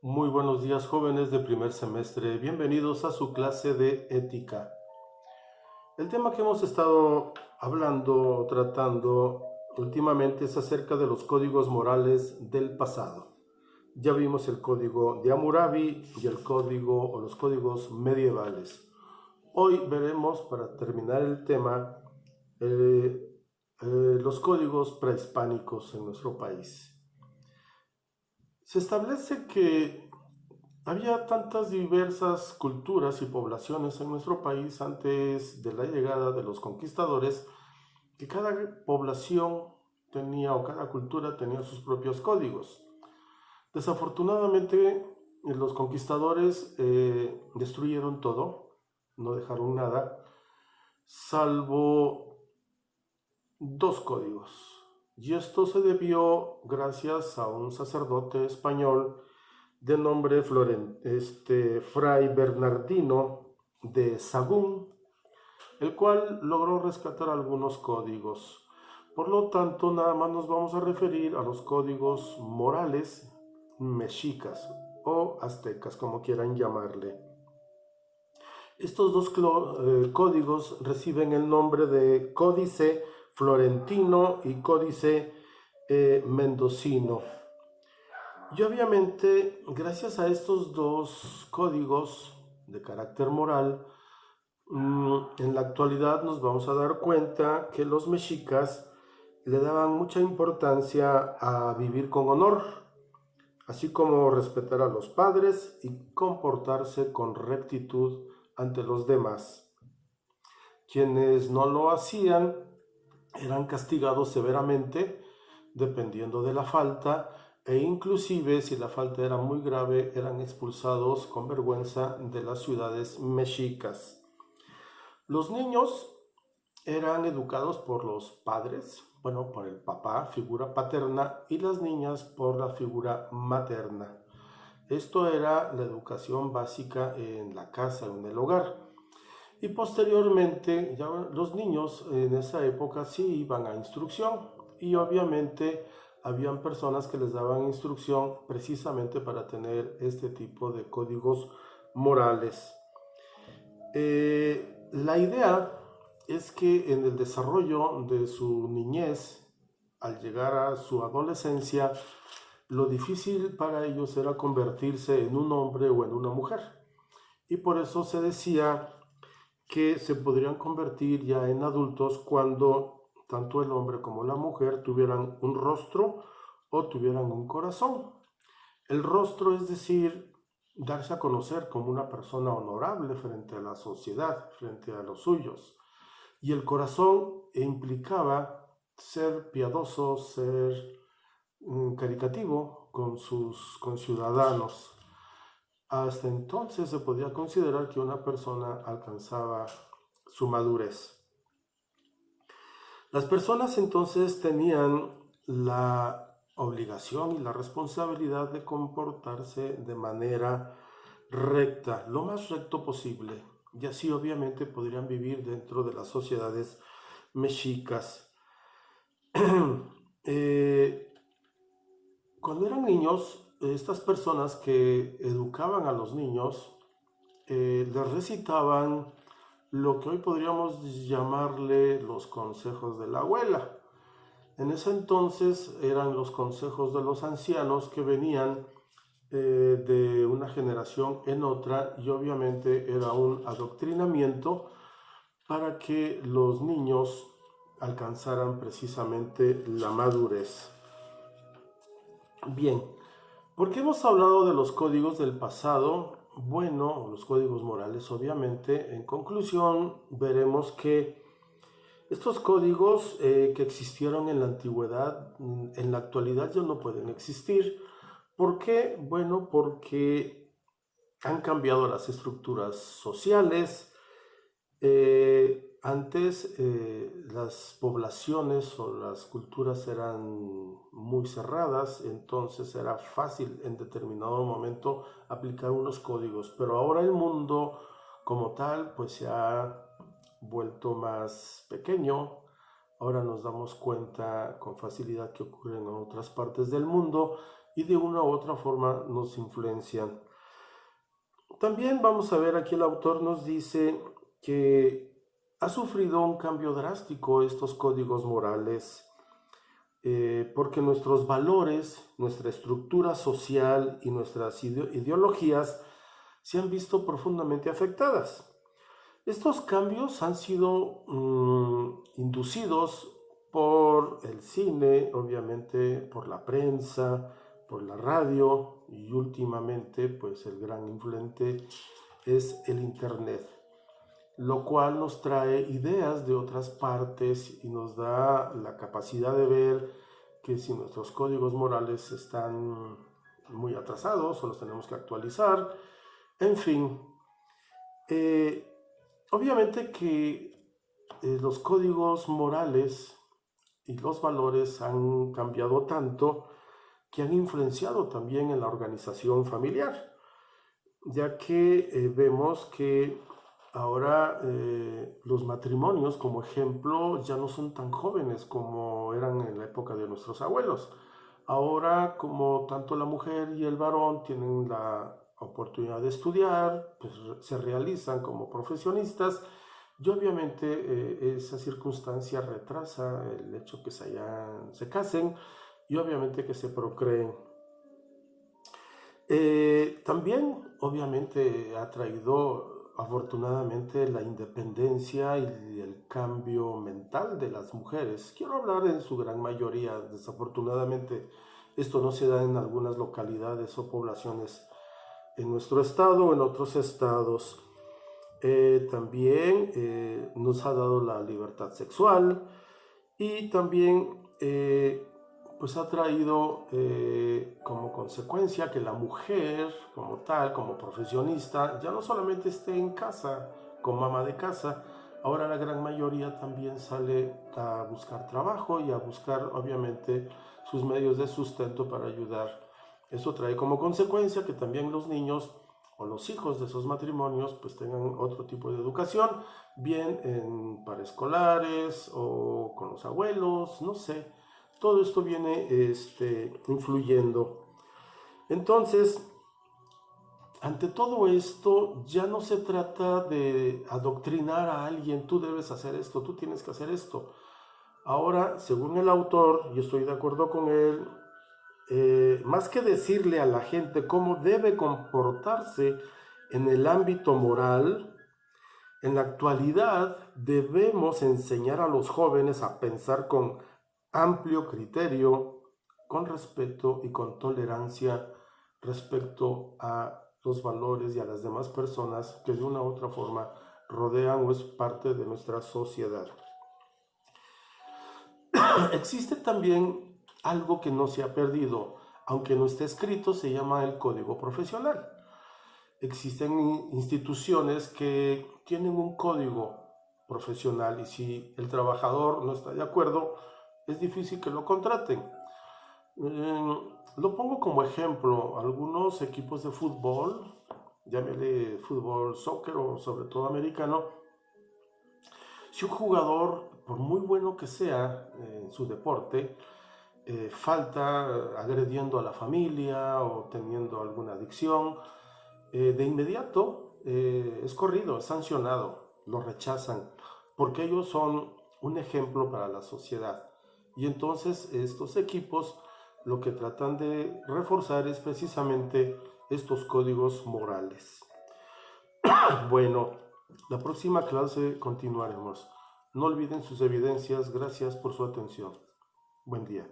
Muy buenos días, jóvenes de primer semestre. Bienvenidos a su clase de ética. El tema que hemos estado hablando, tratando últimamente es acerca de los códigos morales del pasado. Ya vimos el código de Hammurabi y el código o los códigos medievales. Hoy veremos, para terminar el tema, los códigos prehispánicos en nuestro país. Se establece que había tantas diversas culturas y poblaciones en nuestro país antes de la llegada de los conquistadores que cada población tenía o cada cultura tenía sus propios códigos. Desafortunadamente, los conquistadores destruyeron todo, no dejaron nada, salvo dos códigos. Y esto se debió gracias a un sacerdote español de nombre Fray Bernardino de Sahagún, el cual logró rescatar algunos códigos. Por lo tanto, nada más nos vamos a referir a los códigos morales mexicas o aztecas, como quieran llamarle. Estos dos códigos reciben el nombre de Códice Florentino y Códice Mendocino. Y obviamente, gracias a estos dos códigos de carácter moral, en la actualidad nos vamos a dar cuenta que los mexicas le daban mucha importancia a vivir con honor, así como respetar a los padres y comportarse con rectitud ante los demás. Quienes no lo hacían eran castigados severamente, dependiendo de la falta, e inclusive si la falta era muy grave eran expulsados con vergüenza de las ciudades mexicas. Los niños eran educados por los padres, por el papá, figura paterna, y las niñas por la figura materna. Esto era la educación básica en la casa, en el hogar. Y posteriormente, ya los niños en esa época sí iban a instrucción, y obviamente habían personas que les daban instrucción precisamente para tener este tipo de códigos morales. La idea es que en el desarrollo de su niñez, al llegar a su adolescencia, lo difícil para ellos era convertirse en un hombre o en una mujer. Y por eso se decía que se podrían convertir ya en adultos cuando tanto el hombre como la mujer tuvieran un rostro o tuvieran un corazón. El rostro es decir, darse a conocer como una persona honorable frente a la sociedad, frente a los suyos. Y el corazón implicaba ser piadoso, ser caritativo con sus conciudadanos. Hasta entonces se podía considerar que una persona alcanzaba su madurez. Las personas entonces tenían la obligación y la responsabilidad de comportarse de manera recta, lo más recto posible, y así obviamente podrían vivir dentro de las sociedades mexicas. Cuando eran niños, estas personas que educaban a los niños les recitaban lo que hoy podríamos llamarle los consejos de la abuela. En ese entonces eran los consejos de los ancianos que venían de una generación en otra, y obviamente era un adoctrinamiento para que los niños alcanzaran precisamente la madurez. Bien, ¿por qué hemos hablado de los códigos del pasado? Bueno, los códigos morales, obviamente. En conclusión, veremos que estos códigos que existieron en la antigüedad, en la actualidad ya no pueden existir. ¿Por qué? Bueno, porque han cambiado las estructuras sociales. Antes las poblaciones o las culturas eran muy cerradas, entonces era fácil en determinado momento aplicar unos códigos, pero ahora el mundo como tal pues se ha vuelto más pequeño, ahora nos damos cuenta con facilidad que ocurren en otras partes del mundo y de una u otra forma nos influencian. También vamos a ver, aquí el autor nos dice que ha sufrido un cambio drástico estos códigos morales, porque nuestros valores, nuestra estructura social y nuestras ideologías se han visto profundamente afectadas. Estos cambios han sido inducidos por el cine, obviamente por la prensa, por la radio y últimamente pues el gran influente es el internet, lo cual nos trae ideas de otras partes y nos da la capacidad de ver que si nuestros códigos morales están muy atrasados o los tenemos que actualizar, en fin. Obviamente que los códigos morales y los valores han cambiado tanto que han influenciado también en la organización familiar, ya que vemos que ahora los matrimonios, como ejemplo, ya no son tan jóvenes como eran en la época de nuestros abuelos. Ahora, como tanto la mujer y el varón tienen la oportunidad de estudiar, pues se realizan como profesionistas y obviamente esa circunstancia retrasa el hecho que se casen y obviamente que se procreen. También obviamente ha traído afortunadamente la independencia y el cambio mental de las mujeres. Quiero hablar en su gran mayoría, desafortunadamente esto no se da en algunas localidades o poblaciones en nuestro estado o en otros estados. También nos ha dado la libertad sexual y también pues ha traído como consecuencia que la mujer como tal, como profesionista, ya no solamente esté en casa como ama de casa, ahora la gran mayoría también sale a buscar trabajo y a buscar obviamente sus medios de sustento para ayudar. Eso trae como consecuencia que también los niños o los hijos de esos matrimonios pues tengan otro tipo de educación, bien en paraescolares o con los abuelos, no sé. Todo esto viene influyendo. Entonces, ante todo esto, ya no se trata de adoctrinar a alguien, tú debes hacer esto, tú tienes que hacer esto. Ahora, según el autor, y estoy de acuerdo con él, más que decirle a la gente cómo debe comportarse en el ámbito moral, en la actualidad debemos enseñar a los jóvenes a pensar con amplio criterio, con respeto y con tolerancia respecto a los valores y a las demás personas que de una u otra forma rodean o es parte de nuestra sociedad. Existe también algo que no se ha perdido, aunque no esté escrito, se llama el código profesional. Existen instituciones que tienen un código profesional y si el trabajador no está de acuerdo, es difícil que lo contraten. Lo pongo como ejemplo, algunos equipos de fútbol, llámele fútbol, soccer o sobre todo americano, si un jugador, por muy bueno que sea en su deporte, falta agrediendo a la familia o teniendo alguna adicción, de inmediato es corrido, es sancionado, lo rechazan, porque ellos son un ejemplo para la sociedad. Y entonces estos equipos lo que tratan de reforzar es precisamente estos códigos morales. Bueno, la próxima clase continuaremos. No olviden sus evidencias. Gracias por su atención. Buen día.